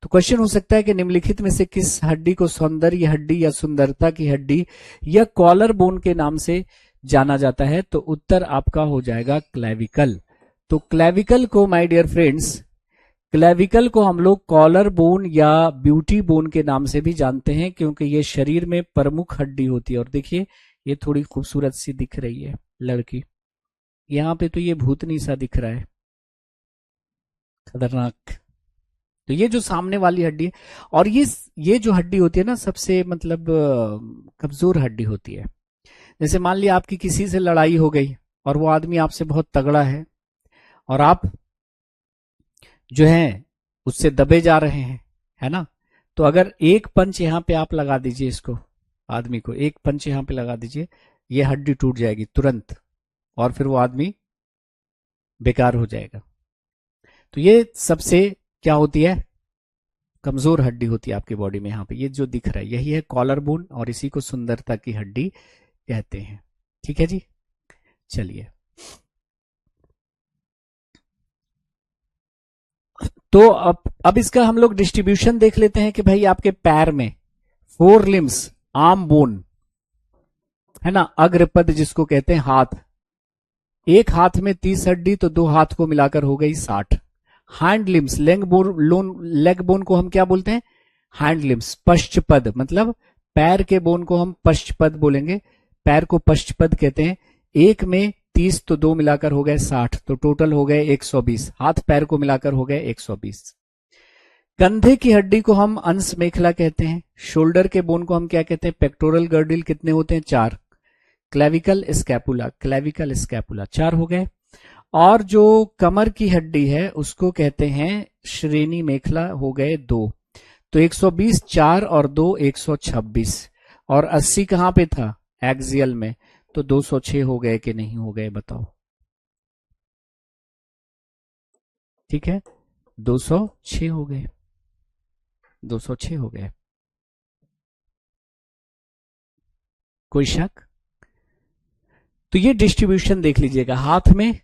तो क्वेश्चन हो सकता है कि निम्नलिखित में से किस हड्डी को सौंदर्य हड्डी या सुंदरता की हड्डी या कॉलर बोन के नाम से जाना जाता है? तो उत्तर आपका हो जाएगा क्लेविकल। तो क्लेविकल को माय डियर फ्रेंड्स, क्लेविकल को हम लोग कॉलर बोन या ब्यूटी बोन के नाम से भी जानते हैं, क्योंकि ये शरीर में प्रमुख हड्डी होती है। और देखिए ये थोड़ी खूबसूरत सी दिख रही है लड़की, यहां पे तो ये भूतनी सा दिख रहा है, खतरनाक। तो ये जो सामने वाली हड्डी है, और ये जो हड्डी होती है ना, सबसे मतलब कमजोर हड्डी होती है। जैसे मान लिया आपकी किसी से लड़ाई हो गई और वो आदमी आपसे बहुत तगड़ा है, और आप जो है उससे दबे जा रहे हैं, है ना। तो अगर एक पंच यहां पे आप लगा दीजिए, इसको आदमी को एक पंच यहां पे लगा दीजिए, ये हड्डी टूट जाएगी तुरंत, और फिर वो आदमी बेकार हो जाएगा। तो ये सबसे क्या होती है? कमजोर हड्डी होती है आपकी बॉडी में। यहां पे ये जो दिख रहा है यही है कॉलर बोन, और इसी को सुंदरता की हड्डी कहते हैं। ठीक है जी, चलिए। तो अब इसका हम लोग डिस्ट्रीब्यूशन देख लेते हैं कि भाई आपके पैर में 4 लिम्स, आर्म बोन है ना, अग्रपद जिसको कहते हैं हाथ, एक हाथ में 30 हड्डी, तो 2 हाथ को मिलाकर हो गई 60। हैंड लिम्स, लेग बोन को हम क्या बोलते हैं? Hand limbs. पश्चपद मतलब पैर के बोन को हम पश्चपद बोलेंगे, पैर को पश्चपद कहते हैं। एक में 30 तो 2 मिलाकर हो गए 60, तो टोटल हो गए 120। हाथ पैर को मिलाकर हो गए 120। कंधे की हड्डी को हम अंश मेखला कहते हैं। शोल्डर के बोन को हम क्या कहते हैं? Pectoral girdle. कितने होते हैं? 4। क्लेविकल स्कैपुला, क्लेविकल स्कैपुला 4 हो गए। और जो कमर की हड्डी है उसको कहते हैं श्रेणी मेखला, हो गए 2। तो 120, 4 और 2 126। और 80 कहां पे था? एक्सियल में। तो 206 हो गए कि नहीं हो गए बताओ। ठीक है, 206 हो गए, 206 हो गए। कोई शक? तो ये डिस्ट्रीब्यूशन देख लीजिएगा, हाथ में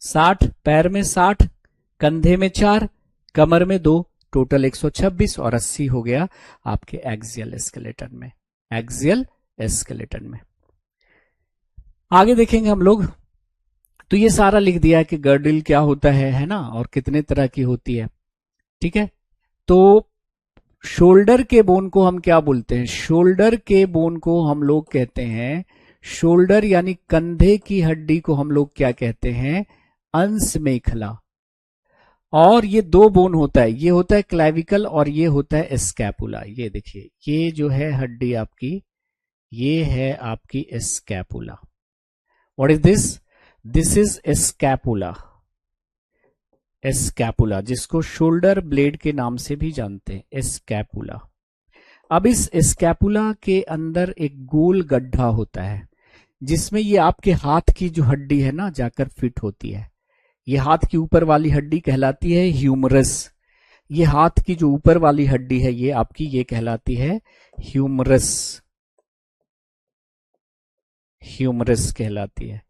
60, पैर में 60, कंधे में 4, कमर में 2, टोटल 126 और 80 हो गया आपके एक्सियल स्केलेटन में, एक्सियल स्केलेटन में। आगे देखेंगे हम लोग। तो ये सारा लिख दिया है कि गर्डिल क्या होता है ना, और कितने तरह की होती है। ठीक है, तो शोल्डर के बोन को हम क्या बोलते हैं? शोल्डर के बोन को हम लोग कहते हैं, शोल्डर यानी कंधे की हड्डी को हम लोग क्या कहते हैं? अंश मेखला। और ये दो बोन होता है, ये होता है क्लैविकल और ये होता है स्कैपुला। ये देखिए, ये जो है हड्डी आपकी, ये है आपकी scapula. What is this? This is scapula, scapula, जिसको शोल्डर ब्लेड के नाम से भी जानते हैं, स्कैपुला। अब इस स्कैपुला के अंदर एक गोल गड्ढा होता है, जिसमें ये आपके हाथ की जो हड्डी है ना जाकर फिट होती है। ये हाथ की ऊपर वाली हड्डी कहलाती है ह्यूमरस। ये हाथ की जो ऊपर वाली हड्डी है ये आपकी, ये कहलाती है ह्यूमरस, ह्यूमरस कहलाती है।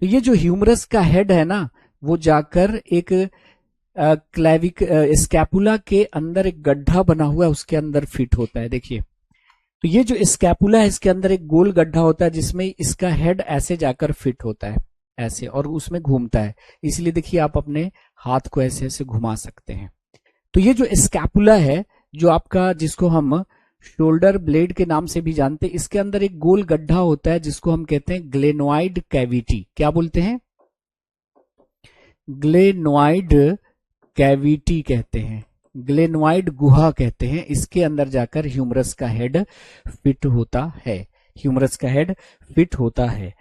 तो ये जो ह्यूमरस का हेड है ना, वो जाकर एक क्लैविक स्कैपुला के अंदर एक गड्ढा बना हुआ है, उसके अंदर फिट होता है। देखिए, तो ये जो स्कैपुला है इसके अंदर एक गोल गड्ढा होता है, जिसमें इसका हेड ऐसे जाकर फिट होता है, ऐसे, और उसमें घूमता है। इसलिए देखिए, आप अपने हाथ को ऐसे ऐसे घुमा सकते हैं। तो ये जो स्कैपुला है, जो आपका, जिसको हम शोल्डर ब्लेड के नाम से भी जानते हैं, इसके अंदर एक गोल गड्ढा होता है जिसको हम कहते हैं ग्लेनोइड कैविटी। क्या बोलते हैं? ग्लेनोइड कैविटी कहते हैं, ग्लेनोइड गुहा कहते हैं। इसके अंदर जाकर ह्यूमरस का हेड फिट होता है, ह्यूमरस का हेड फिट होता है।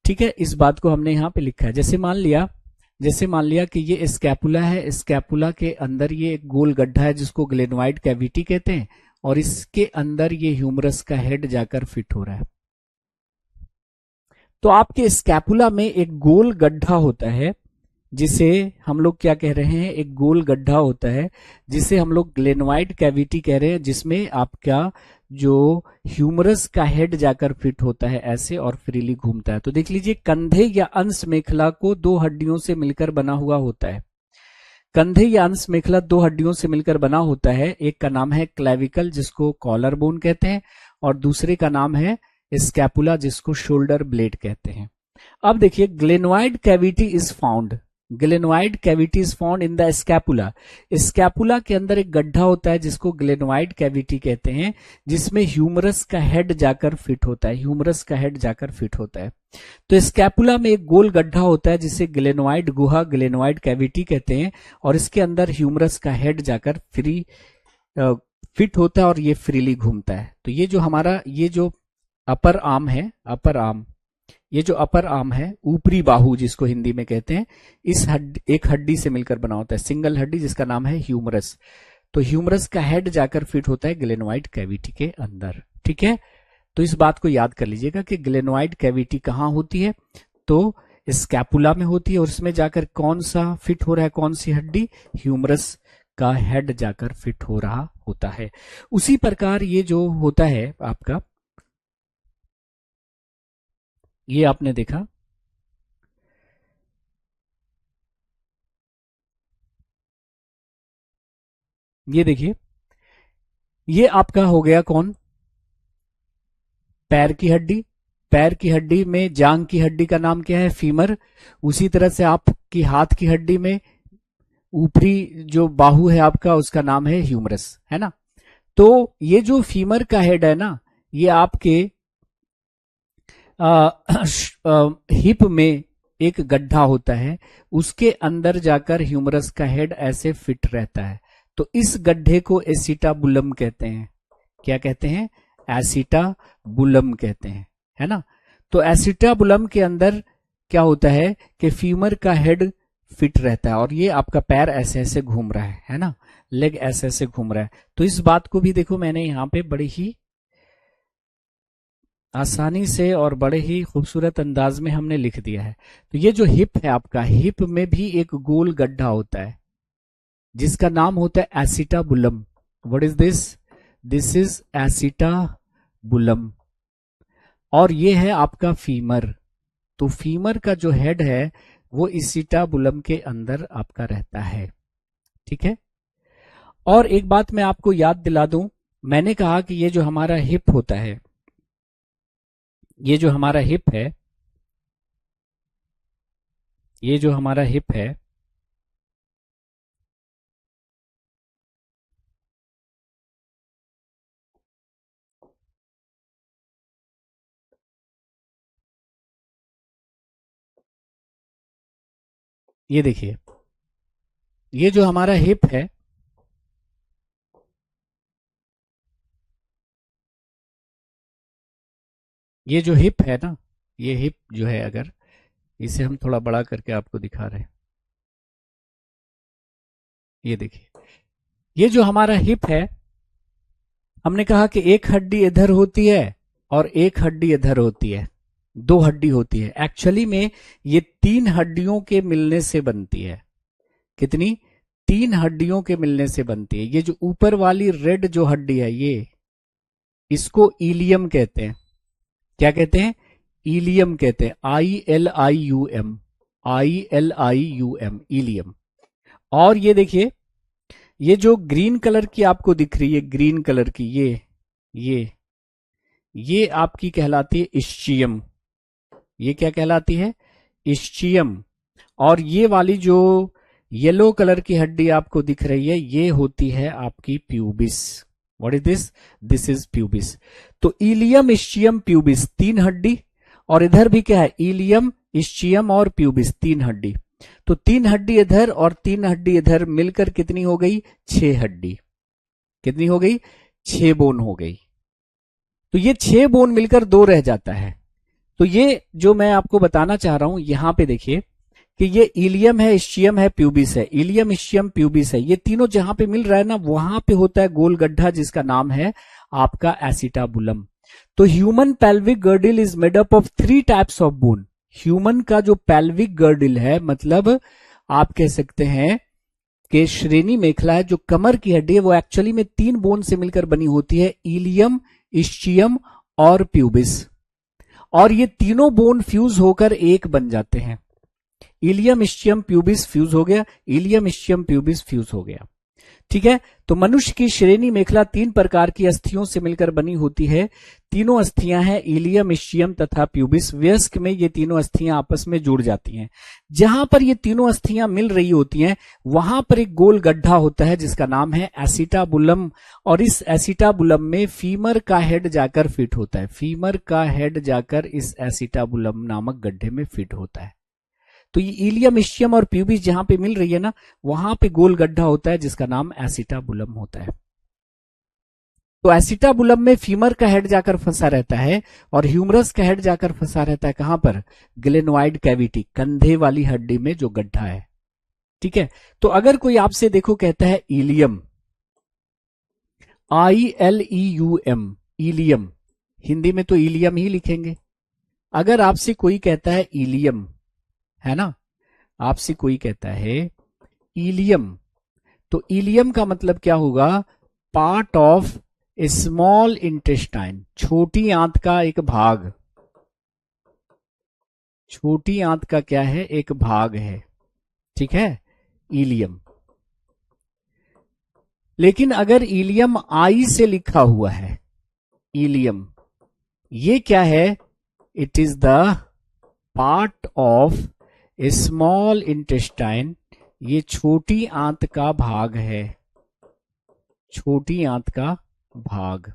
ठीक है, इस बात को हमने यहां पे लिखा है। जैसे मान लिया कि ये स्कैपुला है, स्कैपुला के अंदर ये एक गोल गड्ढा है जिसको ग्लेनोइड कैविटी कहते हैं, और इसके अंदर ये ह्यूमरस का हेड जाकर फिट हो रहा है। तो आपके स्कैपुला में एक गोल गड्ढा होता है, जिसे हम लोग क्या कह रहे हैं? एक गोल गड्ढा होता है, जिसे हम लोग ग्लेनोइड कैविटी कह रहे हैं, जिसमें आपका जो ह्यूमरस का हेड जाकर फिट होता है ऐसे, और फ्रीली घूमता है। तो देख लीजिए, कंधे या अंश मेखला को दो हड्डियों से मिलकर बना हुआ होता है। कंधे या अंश मेखला दो हड्डियों से मिलकर बना होता है। एक का नाम है क्लैविकल, जिसको कॉलर बोन कहते हैं, और दूसरे का नाम है स्कैपुला, जिसको शोल्डर ब्लेड कहते हैं। अब देखिए, glenoid cavity is found, glenoid cavity is found in the scapula. Scapula के अंदर एक गड्ढा होता है जिसको ग्लेनोइड कैविटी कहते हैं, जिसमें ह्यूमरस का हेड जाकर फिट होता है, ह्यूमरस का हेड जाकर फिट होता है। तो स्कैपुला में एक गोल गड्ढा होता है जिसे ग्लेनोइड गुहा, ग्लेनोइड कैविटी कहते हैं, और इसके अंदर ह्यूमरस का हेड जाकर फिट होता है और ये फ्रीली घूमता है। तो ये जो हमारा, ये जो अपर आर्म है, अपर आर्म, ये जो अपर आर्म है, ऊपरी बाहु जिसको हिंदी में कहते हैं, इस एक हड्डी से मिलकर बना होता है, सिंगल हड्डी, जिसका नाम है ह्यूमरस। तो ह्यूमरस का हेड जाकर फिट होता है ग्लेनोइड कैविटी के अंदर। ठीक है, तो इस बात को याद कर लीजिएगा कि ग्लेनोइड कैविटी कहाँ होती है? तो स्कैपुला में होती है, और इसमें जाकर कौन सा फिट हो रहा है, कौन सी हड्डी? ह्यूमरस का हेड जाकर फिट हो रहा होता है। उसी प्रकार ये जो होता है आपका, ये आपने देखा, ये देखिए, ये आपका हो गया कौन? पैर की हड्डी। पैर की हड्डी में जांग की हड्डी का नाम क्या है? फीमर। उसी तरह से आपकी हाथ की हड्डी में ऊपरी जो बाहु है आपका, उसका नाम है ह्यूमरस, है ना। तो ये जो फीमर का हेड है ना, ये आपके हिप में एक गड्ढा होता है, उसके अंदर जाकर ह्यूमरस का हेड ऐसे फिट रहता है। तो इस गड्ढे को एसिटाबुलम कहते हैं। क्या कहते हैं? एसिटाबुलम कहते हैं, है ना। तो एसिटाबुलम के अंदर क्या होता है कि फीमर का हेड फिट रहता है, और ये आपका पैर ऐसे ऐसे घूम रहा है ना, लेग ऐसे ऐसे घूम रहा है। तो इस बात को भी देखो, मैंने यहाँ पे बड़ी ही आसानी से और बड़े ही खूबसूरत अंदाज में हमने लिख दिया है। तो ये जो हिप है आपका, हिप में भी एक गोल गड्ढा होता है, जिसका नाम होता है acetabulum. What is this? This is acetabulum. और ये है आपका फीमर। तो फीमर का जो हेड है वो एसिटाबुलम के अंदर आपका रहता है। ठीक है। और एक बात मैं आपको याद दिला दूं, मैंने कहा कि ये जो हमारा हिप होता है, ये जो हमारा हिप है, ये जो हमारा हिप है, ये देखिए, ये जो हमारा हिप है, ये जो हिप है ना, ये हिप जो है, अगर इसे हम थोड़ा बड़ा करके आपको दिखा रहे हैं, ये देखिए, ये जो हमारा हिप है, हमने कहा कि एक हड्डी इधर होती है और एक हड्डी इधर होती है, दो हड्डी होती है। एक्चुअली में ये तीन हड्डियों के मिलने से बनती है। कितनी? तीन हड्डियों के मिलने से बनती है। ये जो ऊपर वाली रेड जो हड्डी है, ये इसको इलियम कहते हैं। क्या कहते हैं? इलियम कहते हैं। ILIUM, ILIUM, ilium. और ये देखिए, ये जो ग्रीन कलर की आपको दिख रही है, ग्रीन कलर की, ये आपकी कहलाती है इस्चियम। ये क्या कहलाती है? इस्चियम। और ये वाली जो येलो कलर की हड्डी आपको दिख रही है, ये होती है आपकी pubis. What is this? This is pubis. तो इलियम, इस्चियम, प्यूबिस, तीन हड्डी। और इधर भी क्या है? इलियम, इस्चियम और प्यूबिस, तीन हड्डी। तो तीन हड्डी इधर और तीन हड्डी इधर मिलकर कितनी हो गई? 6 हड्डी। कितनी हो गई? 6 बोन हो गई। तो ये 6 बोन मिलकर 2 रह जाता है। तो ये जो मैं आपको बताना चाह रहा हूं, यहां पे देखिए कि ये इलियम है, इस्चियम है, प्यूबिस है। इलियम, इस्चियम, प्यूबिस है, ये तीनों जहां पे मिल रहा है ना, वहां पे होता है गोल गड्ढा, जिसका नाम है आपका एसिटाबुलम। तो human pelvic girdle is made up of 3 types of bone. Human का जो पेल्विक गर्डिल है, मतलब आप कह सकते हैं कि श्रेणी मेखला है, जो कमर की हड्डी है, वो एक्चुअली में 3 बोन से मिलकर बनी होती है, इलियम, इस्चियम और प्यूबिस। और ये तीनों बोन फ्यूज होकर एक बन जाते हैं। इलियम, इस्चियम, प्यूबिस फ्यूज हो गया, इलियम, इस्चियम, प्यूबिस फ्यूज हो गया। ठीक है। तो मनुष्य की श्रेणी मेखला 3 प्रकार की अस्थियों से मिलकर बनी होती है। तीनों अस्थियां हैं इलियम, इस्चियम तथा प्यूबिस। वयस्क में ये तीनों अस्थियां आपस में जुड़ जाती हैं। जहां पर ये तीनों अस्थियां मिल रही होती हैं, वहां पर एक गोल गड्ढा होता है, जिसका नाम है एसिटाबुलम। और इस एसिटाबुलम में फीमर का हेड जाकर फिट होता है। फीमर का हेड जाकर इस एसिटाबुलम नामक गड्ढे में फिट होता है। तो ये इलियम, इस्चियम और प्यूबिस जहां पे मिल रही है ना, वहां पे गोल गड्ढा होता है, जिसका नाम एसिटाबुलम होता है। तो एसिटाबुलम में फीमर का हेड जाकर फंसा रहता है और ह्यूमरस का हेड जाकर फंसा रहता है कहां पर? ग्लेनोइड कैविटी, कंधे वाली हड्डी में जो गड्ढा है। ठीक है। तो अगर कोई आपसे देखो कहता है इलियम, ILEUM, इलियम, हिंदी में तो इलियम ही लिखेंगे। अगर आपसे कोई कहता है इलियम, है ना, आपसे कोई कहता है इलियम, तो इलियम का मतलब क्या होगा? Part of A small intestine, छोटी आंत का एक भाग। छोटी आंत का क्या है? एक भाग है। ठीक है, इलियम। लेकिन अगर इलियम आई से लिखा हुआ है, इलियम, ये क्या है? It is the part of A small intestine, ये छोटी आंत का भाग है। छोटी आंत का भाग।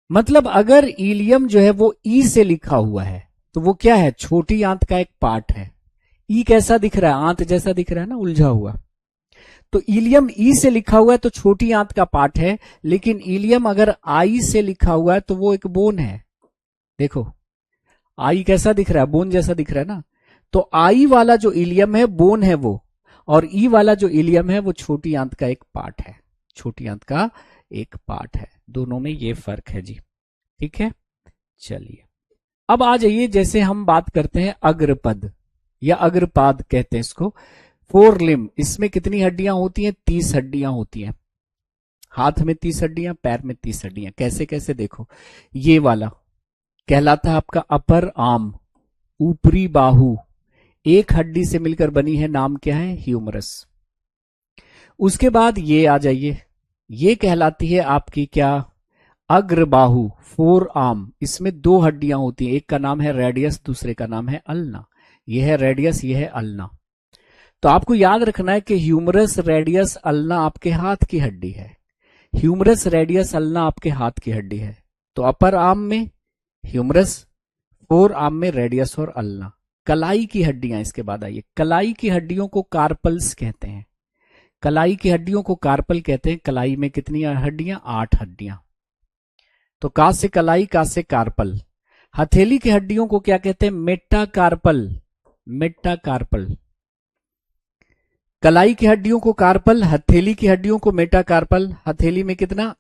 मतलब अगर इलियम जो है वो ई से लिखा हुआ है, तो वो क्या है? छोटी आंत का एक पार्ट है। ई कैसा दिख रहा है? आंत जैसा दिख रहा है ना, उलझा हुआ। तो इलियम ई से लिखा हुआ है तो छोटी आंत का पार्ट है। लेकिन इलियम अगर आई से लिखा हुआ है तो वो एक बोन है। देखो, आई कैसा दिख रहा है? बोन जैसा दिख रहा है ना। तो आई वाला जो इलियम है बोन है वो, और ई वाला जो इलियम है वो छोटी आंत का एक पार्ट है। छोटी आंत का एक पार्ट है। दोनों में ये फर्क है जी। ठीक है, चलिए अब आ जाइए, जैसे हम बात करते हैं अग्रपद या अग्रपाद कहते हैं इसको। फोर लिम्ब, इसमें कितनी हड्डियां होती हैं? 30 हड्डियां होती हैं। हाथ में 30 हड्डियां, पैर में 30 हड्डियां। कैसे कैसे देखो, ये वाला कहलाता है आपका अपर आर्म, ऊपरी बाहु, एक हड्डी से मिलकर बनी है, नाम क्या है? ह्यूमरस। उसके बाद ये आ जाइए, ये कहलाती है आपकी क्या? अग्रबाहु, फोर आर्म, इसमें दो हड्डियां होती हैं, एक का नाम है रेडियस, दूसरे का नाम है अल्ना। यह है रेडियस, यह है अल्ना। तो आपको याद रखना है कि ह्यूमरस, रेडियस, अल्ना आपके हाथ की हड्डी है। ह्यूमरस, रेडियस, अल्ना आपके हाथ की हड्डी है। तो अपर आर्म में ह्यूमरस, फोर आर्म में रेडियस और अल्ना। कलाई की हड्डियां इसके बाद आइए। कलाई की हड्डियों को कार्पल्स कहते हैं। कलाई की हड्डियों को कार्पल कहते हैं। कलाई में कितनी हड्डियां? 8 हड्डियां। तो का से कलाई, का से कार्पल। हथेली की हड्डियों को क्या कहते हैं? मेटाकार्पल। मेटाकार्पल। कलाई की हड्डियों को कार्पल, हथेली की हड्डियों को मेटाकार्पल। हथेली में कितना?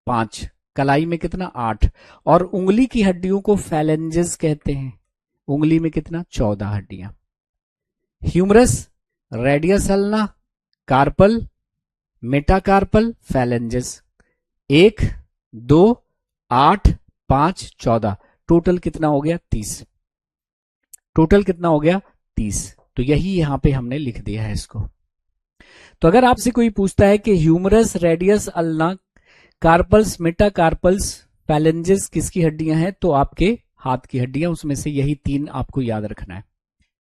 5, कलाई में कितना? 8। और उंगली की हड्डियों को फैलेंजेस कहते हैं। उंगली में कितना? 14 हड्डियां। Humerus, radius, ulna, carpal, metacarpal, phalanges. 1, 2, 8, 5, 14। Total कितना हो गया? 30। टोटल कितना हो गया? 30। तो यही यहां पे हमने लिख दिया है इसको। तो अगर आपसे कोई पूछता है कि humerus, radius, ulna, carpals, metacarpals, phalanges किसकी हड्डियां हैं, तो आपके हाथ की हड्डियां, उसमें से यही 3 आपको याद रखना है।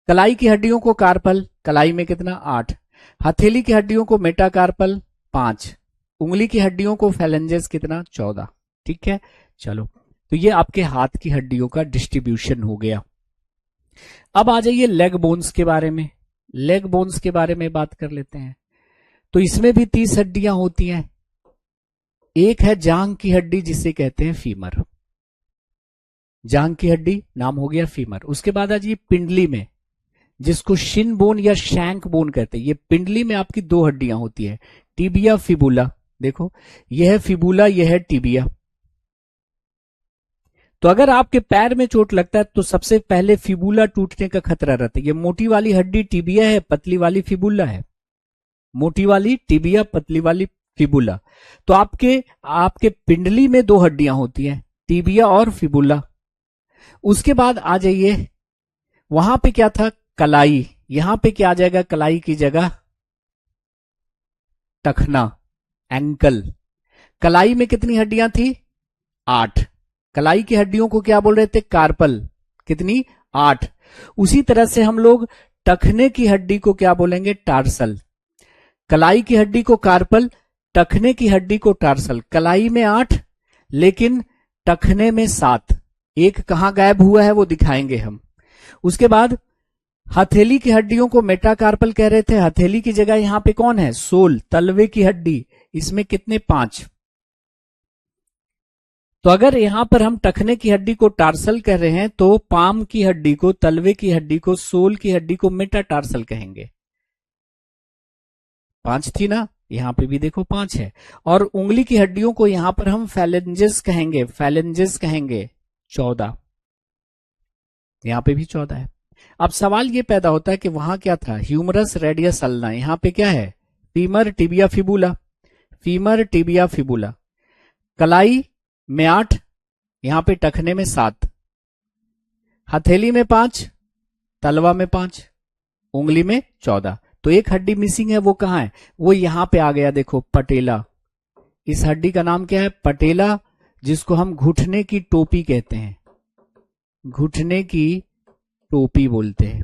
कलाई की हड्डियों को कार्पल, कलाई में कितना? 8। हथेली की हड्डियों को मेटाकार्पल, 5। उंगली की हड्डियों को फैलेंजेस कितना? 14। ठीक है, चलो। तो ये आपके हाथ की हड्डियों का डिस्ट्रीब्यूशन हो गया। अब आ जाइए लेग बोन्स के बारे में। लेग बोन्स के बारे में बात कर लेते हैं। तो इसमें भी 30 हड्डियां होती हैं। एक है जांघ की हड्डी, जिसे कहते हैं फीमर। जांघ की हड्डी, नाम हो गया फीमर। उसके बाद आ जाइए पिंडली में, जिसको शिन बोन या शैंक बोन कहते हैं। ये पिंडली में आपकी 2 हड्डियां होती है, टिबिया, फिबुला। देखो, यह है फिबुला, यह है टिबिया। तो अगर आपके पैर में चोट लगता है तो सबसे पहले फिबुला टूटने का खतरा रहता है। ये मोटी वाली हड्डी टिबिया है, पतली वाली फिबुला है। मोटी वाली टिबिया, पतली वाली फिबुला। तो आपके पिंडली में 2 हड्डियां होती हैं, टिबिया और फिबुला। उसके बाद आ जाइए, वहां पे क्या था? कलाई। यहां पे क्या आ जाएगा कलाई की जगह? टखना, एंकल। कलाई में कितनी हड्डियां थी? 8। कलाई की हड्डियों को क्या बोल रहे थे? कार्पल। कितनी? 8। उसी तरह से हम लोग टखने की हड्डी को क्या बोलेंगे? टार्सल। कलाई की हड्डी को कार्पल, टखने की हड्डी को टार्सल। कलाई में 8, लेकिन टखने में 7। एक कहां गायब हुआ है वो दिखाएंगे हम। उसके बाद हथेली की हड्डियों को मेटाकार्पल कह रहे थे। हथेली की जगह यहां पे कौन है? सोल, तलवे की हड्डी। इसमें कितने? 5। तो अगर यहां पर हम टखने की हड्डी को टार्सल कह रहे हैं, तो पाम की हड्डी को, तलवे की हड्डी को, सोल की हड्डी को मेटाटार्सल कहेंगे। 5 थी ना, यहां पे भी देखो 5 है। और उंगली की हड्डियों को यहां पर हम फैलेंजेस कहेंगे, फैलेंजेस कहेंगे। 14, यहां पे भी 14 है। अब सवाल ये पैदा होता है कि वहां क्या था? Humerus, radius, ulna. यहां पे क्या है? Femur, tibia, fibula. Femur, tibia, fibula. कलाई में 8, यहां पे टखने में 7, हथेली में 5, तलवा में 5, उंगली में 14। तो एक हड्डी मिसिंग है, वो कहां है? वो यहां पे आ गया, देखो, पटेला। इस हड्डी का नाम क्या है? पटेला, जिसको हम घुटने की टोपी कहते हैं। घुटने की टोपी बोलते हैं।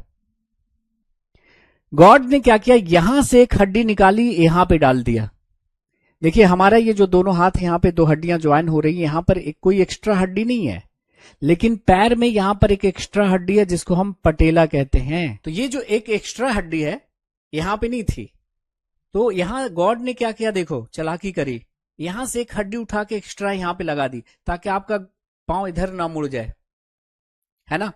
गॉड ने क्या किया? यहां से एक हड्डी निकाली, यहां पे डाल दिया। देखिए, हमारा ये जो दोनों हाथ, यहां पे 2 हड्डियां ज्वाइन हो रही है, यहां पर कोई एक्स्ट्रा हड्डी नहीं है, लेकिन पैर में यहां पर एक एक्स्ट्रा हड्डी है, जिसको हम पटेला कहते हैं। तो ये जो एक एक्स्ट्रा हड्डी है, यहां पे नहीं थी, तो यहां गॉड ने क्या किया? देखो, चालाकी करी, यहां से एक हड्डी उठा के एक्स्ट्रा यहां पे लगा दी, ताकि आपका पांव इधर ना मुड़ जाए, है ना।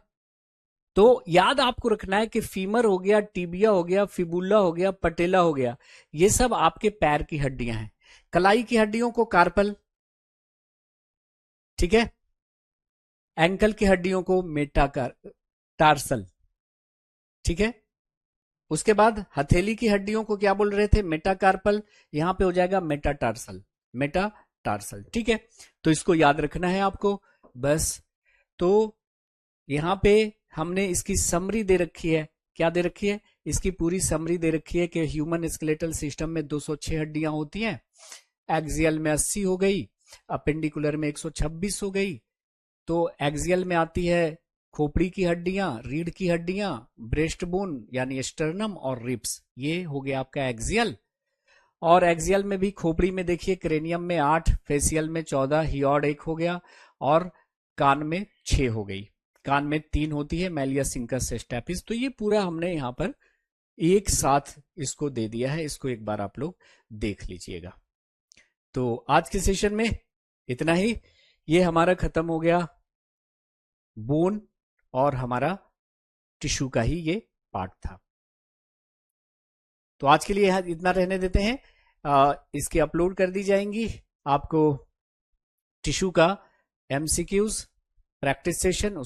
तो याद आपको रखना है कि फीमर हो गया, टिबिया हो गया, फिबुला हो गया, पटेला हो गया, ये सब आपके पैर की हड्डियां हैं। कलाई की हड्डियों को कार्पल, ठीक है। एंकल की हड्डियों को टार्सल, ठीक है। उसके बाद हथेली की हड्डियों को क्या बोल रहे थे, मेटाकार्पल, यहां पे हो जाएगा मेटाटार्सल, मेटाटार्सल, ठीक है। तो इसको याद रखना है आपको बस। तो यहां पे हमने इसकी समरी दे रखी है, क्या दे रखी है, इसकी पूरी समरी दे रखी है कि ह्यूमन स्केलेटल सिस्टम में 206 हड्डियां होती हैं, एक्सियल में 80 हो गई, अपेंडिकुलर में 126 हो गई। तो एक्सियल में आती है खोपड़ी की हड्डियां, रीढ़ की हड्डियां, ब्रेस्ट बोन यानी स्टर्नम और रिब्स, ये हो गया आपका एक्सियल। और एक्सियल में भी खोपड़ी में देखिए क्रेनियम में 8, फेसियल में 14, हियोड 1 हो गया, और कान में 6 हो गई, कान में 3 होती है, मैलियस इंकस स्टेपिस। तो ये पूरा हमने यहाँ पर एक साथ इसको दे दिया है, इसको एक बार आप लोग देख लीजिएगा। तो आज के सेशन में इतना ही, ये हमारा खत्म हो गया बोन और हमारा टिश्यू का ही ये पार्ट था। तो आज के लिए इतना रहने देते हैं, इसके अपलोड कर दी जाएंगी आपको टिश्यू का एमसीक्यूज प्रैक्टिस सेशन।